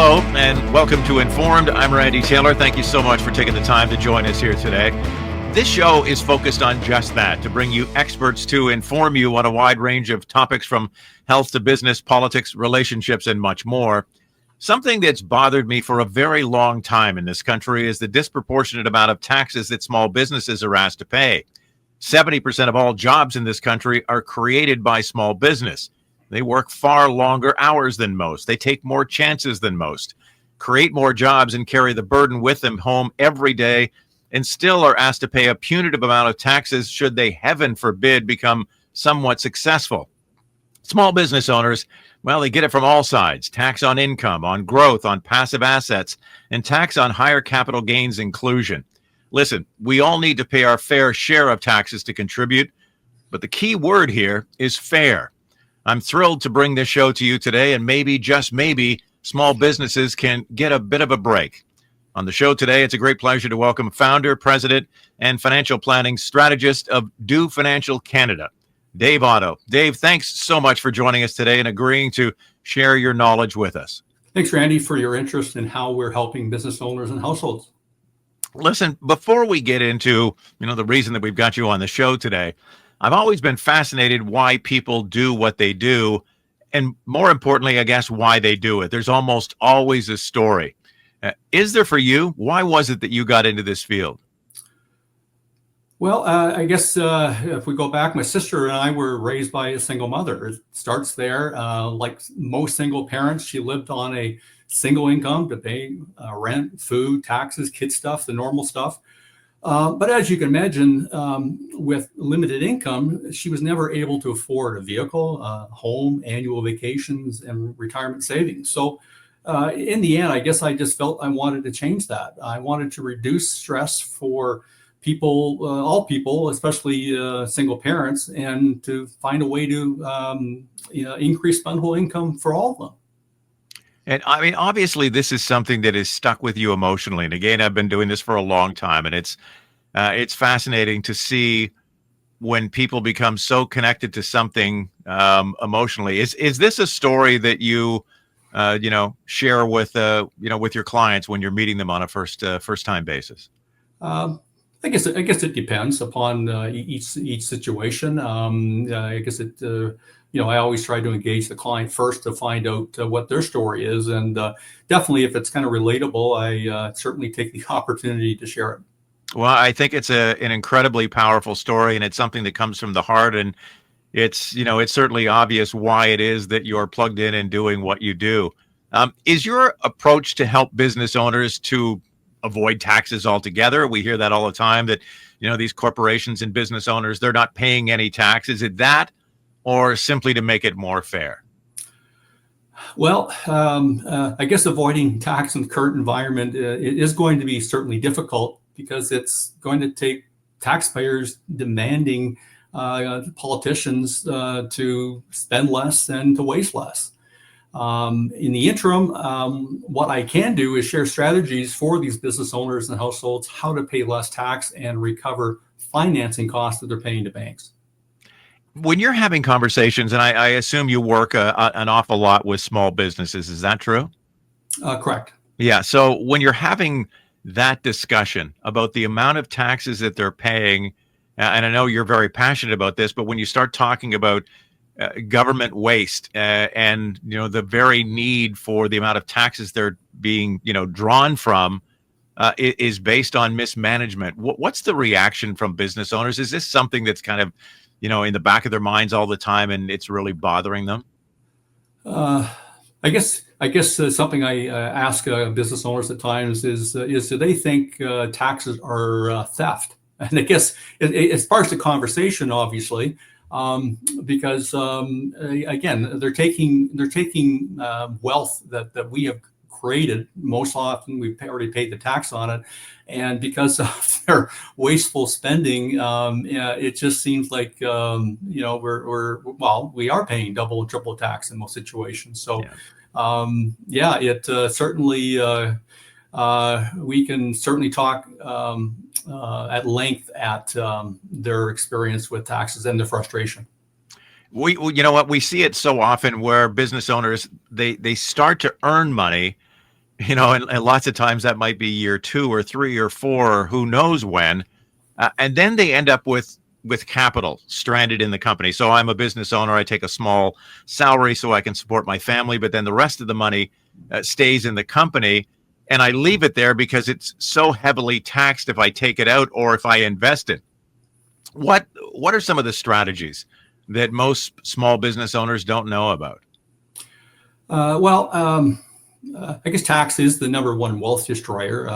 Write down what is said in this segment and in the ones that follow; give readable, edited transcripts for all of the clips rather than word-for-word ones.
Hello, and welcome to Informed. I'm Randy Taylor. Thank you so much for taking the time to join us here today. This show is focused on just that, to bring you experts to inform you on a wide range of topics from health to business, politics, relationships, and much more. Something that's bothered me for a very long time in this country is the disproportionate amount of taxes that small businesses are asked to pay. 70% of all jobs in this country are created by small business. They work far longer hours than most. They take more chances than most, create more jobs, and carry the burden with them home every day, and still are asked to pay a punitive amount of taxes should they, heaven forbid, become somewhat successful. Small business owners, well, they get it from all sides: tax on income, on growth, on passive assets, and tax on higher capital gains inclusion. Listen, we all need to pay our fair share of taxes to contribute, but the key word here is fair. I'm thrilled to bring this show to you today, and maybe, just maybe, small businesses can get a bit of a break. On the show today, it's a great pleasure to welcome founder, president, and financial planning strategist of Do Financial Canada, Dave Otto. Dave, thanks so much for joining us today and agreeing to share your knowledge with us. Thanks, Randy, for your interest in how we're helping business owners and households. Listen, before we get into, the reason that we've got you on the show today, I've always been fascinated why people do what they do, and more importantly, I guess, why they do it. There's almost always a story. Is there for you? Why was it that you got into this field? Well, I guess if we go back, my sister and I were raised by a single mother. It starts there. Like most single parents, she lived on a single income to pay rent, food, taxes, kid stuff, the normal stuff. But as you can imagine, with limited income, she was never able to afford a vehicle, home, annual vacations, and retirement savings. So in the end, I guess I just felt I wanted to change that. I wanted to reduce stress for people, all people, especially single parents, and to find a way to increase spendable income for all of them. And I mean, obviously, this is something that is stuck with you emotionally. And again, I've been doing this for a long time, and it's fascinating to see when people become so connected to something emotionally. Is this a story that you share with with your clients when you're meeting them on a first time basis? I guess it depends upon each situation. I guess it. I always try to engage the client first to find out what their story is, and definitely, if it's kind of relatable, I certainly take the opportunity to share it. Well, I think it's an incredibly powerful story, and it's something that comes from the heart, and it's certainly obvious why it is that you're plugged in and doing what you do. Is your approach to help business owners to avoid taxes altogether? We hear that all the time, that these corporations and business owners, they're not paying any tax. Is it that, or simply to make it more fair? Well, I guess avoiding tax in the current environment it is going to be certainly difficult, because it's going to take taxpayers demanding politicians to spend less and to waste less. In the interim, what I can do is share strategies for these business owners and households how to pay less tax and recover financing costs that they're paying to banks. When you're having conversations, and I assume you work an awful lot with small businesses, is that true? Correct. Yeah. So when you're having that discussion about the amount of taxes that they're paying, and I know you're very passionate about this, but when you start talking about government waste and the very need for the amount of taxes they're being drawn from is based on mismanagement, what's the reaction from business owners? Is this something that's kind of in the back of their minds all the time, and it's really bothering them? I guess something I ask business owners at times is do they think taxes are theft? And I guess it sparks the conversation, obviously, because again, they're taking wealth that we have created. Most often, we've already paid the tax on it, and because of their wasteful spending, it just seems like we are paying double and triple tax in most situations. So, it certainly we can certainly talk at length at their experience with taxes and their frustration. We see it so often where business owners, they start to earn money, and lots of times that might be year 2 or 3 or 4, or who knows when. And then they end up with capital stranded in the company. So I'm a business owner. I take a small salary so I can support my family, but then the rest of the money stays in the company, and I leave it there because it's so heavily taxed if I take it out or if I invest it. What are some of the strategies that most small business owners don't know about? Well, I guess tax is the number one wealth destroyer.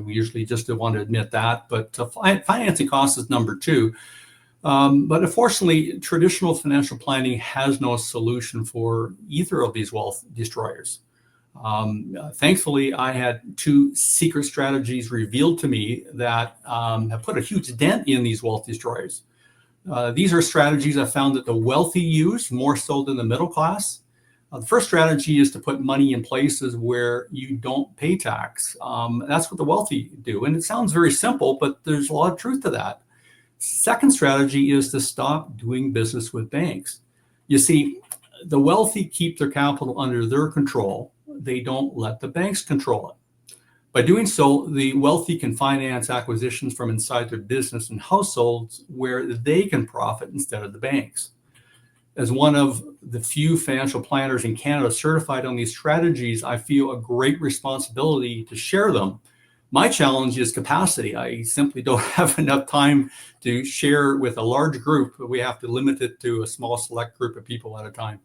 We usually just don't want to admit that, but financing costs is number two. But unfortunately, traditional financial planning has no solution for either of these wealth destroyers. Thankfully, I had two secret strategies revealed to me that have put a huge dent in these wealth destroyers. These are strategies I found that the wealthy use more so than the middle class. The first strategy is to put money in places where you don't pay tax. That's what the wealthy do. And it sounds very simple, but there's a lot of truth to that. Second strategy is to stop doing business with banks. You see, the wealthy keep their capital under their control. They don't let the banks control it. By doing so, the wealthy can finance acquisitions from inside their business and households where they can profit instead of the banks. As one of the few financial planners in Canada certified on these strategies, I feel a great responsibility to share them. My challenge is capacity. I simply don't have enough time to share with a large group. We have to limit it to a small select group of people at a time.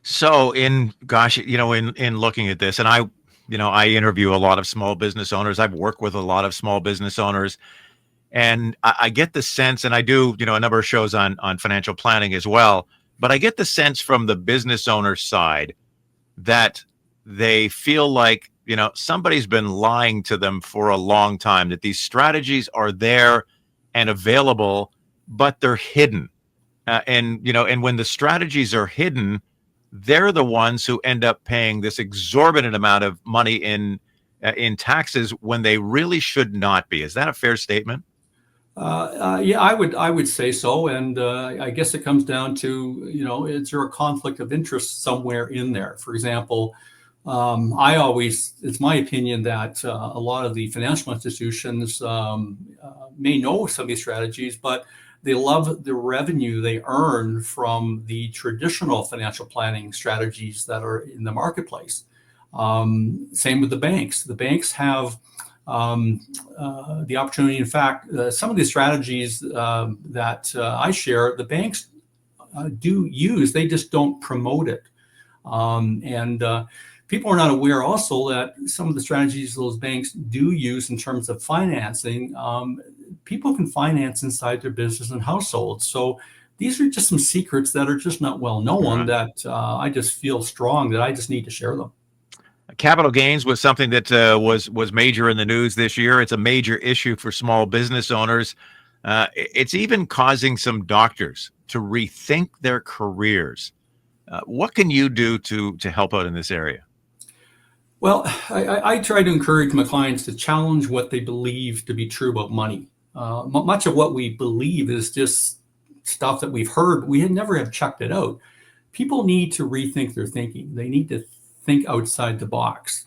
So in looking at this, and I interview a lot of small business owners. I've worked with a lot of small business owners, and I get the sense, and I do, a number of shows on financial planning as well, but I get the sense from the business owner side that they feel like, somebody's been lying to them for a long time, that these strategies are there and available, but they're hidden. And when the strategies are hidden, they're the ones who end up paying this exorbitant amount of money in taxes when they really should not be. Is that a fair statement? Yeah, I would say so, and I guess it comes down to, is there a conflict of interest somewhere in there? For example, it's my opinion that a lot of the financial institutions may know some of these strategies, but they love the revenue they earn from the traditional financial planning strategies that are in the marketplace. Same with the banks. The banks have the opportunity. In fact, some of the strategies that I share, the banks do use, they just don't promote it. And people are not aware also that some of the strategies those banks do use in terms of financing, people can finance inside their business and households. So these are just some secrets that are just not well known, that I just feel strong that I just need to share them. Capital gains was something that was major in the news this year. It's a major issue for small business owners. It's even causing some doctors to rethink their careers. What can you do to help out in this area? Well, I try to encourage my clients to challenge what they believe to be true about money. Much of what we believe is just stuff that we've heard. We had never have checked it out. People need to rethink their thinking. They need to think outside the box.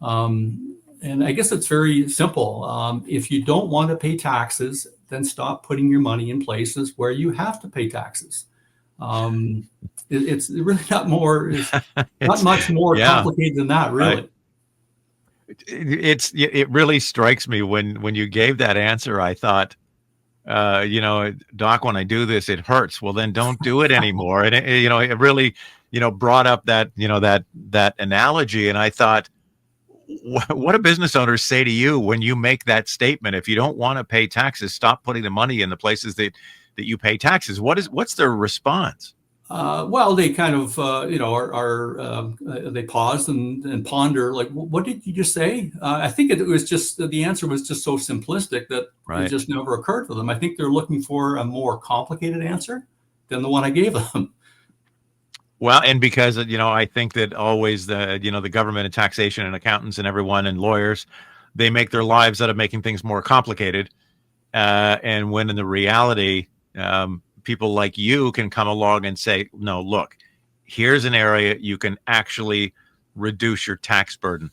And I guess it's very simple. If you don't want to pay taxes, then stop putting your money in places where you have to pay taxes. It's really it's not much more complicated than that, really. It really strikes me when you gave that answer. I thought, Doc, when I do this, it hurts. Well, then don't do it anymore. And it really, brought up that, that analogy. And I thought, what do business owners say to you when you make that statement? If you don't want to pay taxes, stop putting the money in the places that you pay taxes. What's their response? Well, they kind of, they pause and ponder, like, what did you just say? I think it was just, the answer was just so simplistic that it just never occurred to them. I think they're looking for a more complicated answer than the one I gave them. Well, and because, I think that always the government and taxation and accountants and everyone and lawyers, they make their lives out of making things more complicated. And when in the reality, people like you can come along and say, no, look, here's an area you can actually reduce your tax burden.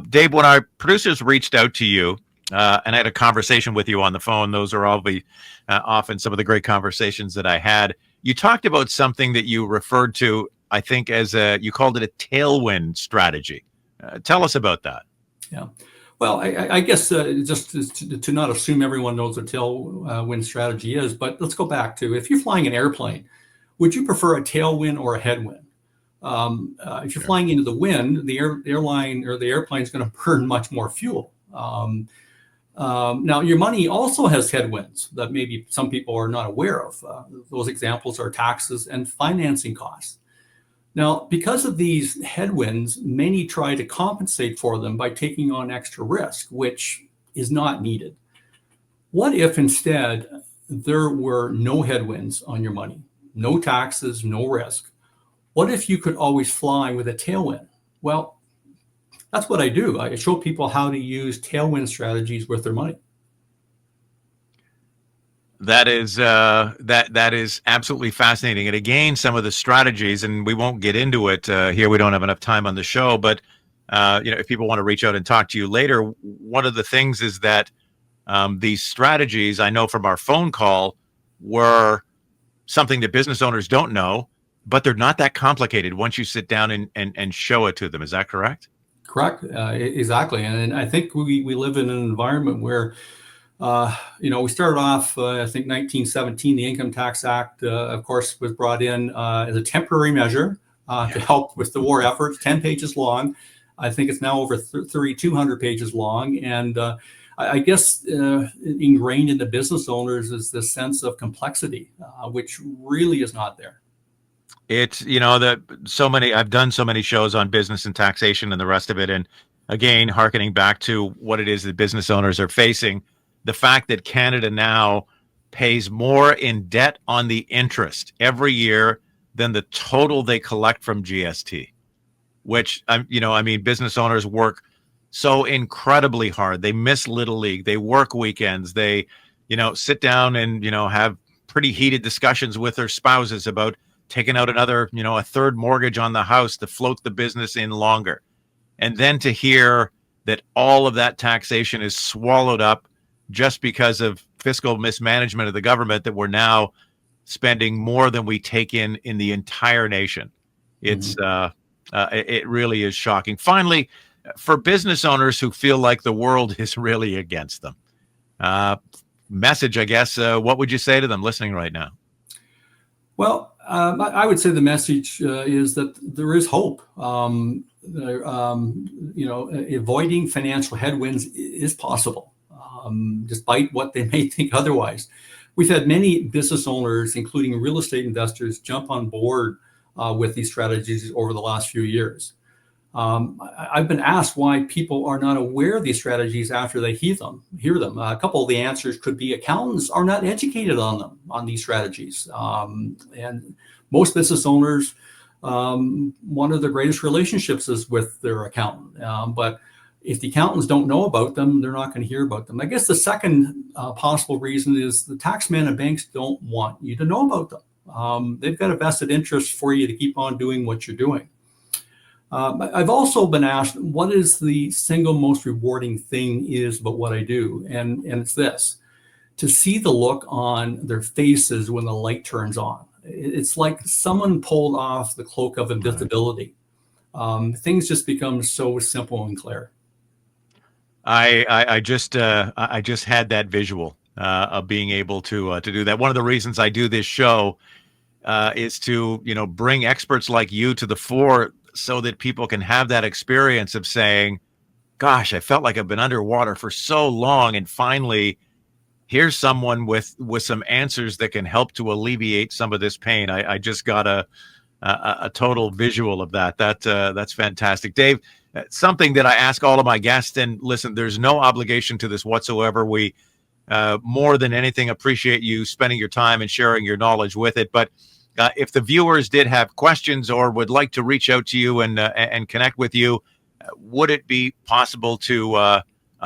Dave, when our producers reached out to you, and I had a conversation with you on the phone, those are often some of the great conversations that I had. You talked about something that you referred to, I think, you called it a tailwind strategy. Tell us about that. Yeah. Well, I guess just to not assume everyone knows what tailwind strategy is, but let's go back to, if you're flying an airplane, would you prefer a tailwind or a headwind? If you're flying into the wind, the airline or the airplane is going to burn much more fuel. Now, your money also has headwinds that maybe some people are not aware of. Those examples are taxes and financing costs. Now, because of these headwinds, many try to compensate for them by taking on extra risk, which is not needed. What if instead there were no headwinds on your money, no taxes, no risk? What if you could always fly with a tailwind? Well, that's what I do. I show people how to use tailwind strategies with their money. That is absolutely fascinating. And again, some of the strategies, and we won't get into it here. We don't have enough time on the show. But if people want to reach out and talk to you later, one of the things is that these strategies, I know from our phone call, were something that business owners don't know, but they're not that complicated once you sit down and show it to them. Is that correct? Correct. Exactly. And I think we live in an environment where we started off, I think 1917, the Income Tax Act, of course, was brought in as a temporary measure to help with the war effort, 10 pages long. I think it's now over 3,200 pages long. And I guess ingrained in the business owners is this sense of complexity, which really is not there. It's, I've done so many shows on business and taxation and the rest of it. And again, hearkening back to what it is that business owners are facing, the fact that Canada now pays more in debt on the interest every year than the total they collect from GST, which, business owners work so incredibly hard. They miss Little League. They work weekends. They, sit down and, have pretty heated discussions with their spouses about taking out another, a third mortgage on the house to float the business in longer. And then to hear that all of that taxation is swallowed up just because of fiscal mismanagement of the government, that we're now spending more than we take in the entire nation. It's it really is shocking. Finally, for business owners who feel like the world is really against them, message, I guess, what would you say to them listening right now? Well, I would say the message is that there is hope. Avoiding financial headwinds is possible, despite what they may think otherwise. We've had many business owners, including real estate investors, jump on board with these strategies over the last few years. I've been asked why people are not aware of these strategies after they hear them. A couple of the answers could be accountants are not educated on these strategies. And most business owners, one of their greatest relationships is with their accountant. But if the accountants don't know about them, they're not going to hear about them. I guess the second possible reason is the taxman and banks don't want you to know about them. They've got a vested interest for you to keep on doing what you're doing. I've also been asked, what is the single most rewarding thing is about what I do? And it's this: to see the look on their faces when the light turns on. It's like someone pulled off the cloak of invisibility. Things just become so simple and clear. I just had that visual of being able to do that. One of the reasons I do this show is to bring experts like you to the fore, so that people can have that experience of saying, gosh, I felt like I've been underwater for so long, and finally here's someone with some answers that can help to alleviate some of this pain. I just got a total visual of that. That's fantastic. Dave, something that I ask all of my guests, and listen, there's no obligation to this whatsoever. We more than anything appreciate you spending your time and sharing your knowledge with it. But if the viewers did have questions or would like to reach out to you and connect with you, would it be possible to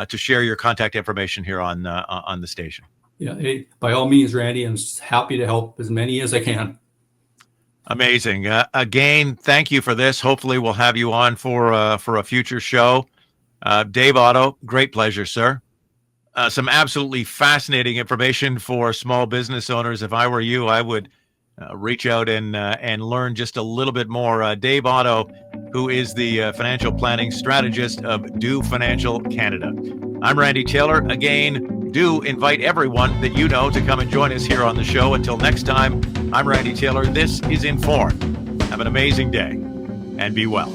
share your contact information here on the station? Yeah, by all means, Randy, I'm happy to help as many as I can. Amazing. Again, thank you for this. Hopefully, we'll have you on for a future show. Dave Otto, great pleasure, sir. Some absolutely fascinating information for small business owners. If I were you, I would reach out and learn just a little bit more. Dave Otto, who is the financial planning strategist of Do Financial Canada. I'm Randy Taylor. Again, do invite everyone that you know to come and join us here on the show. Until next time, I'm Randy Taylor. This is Informed. Have an amazing day and be well.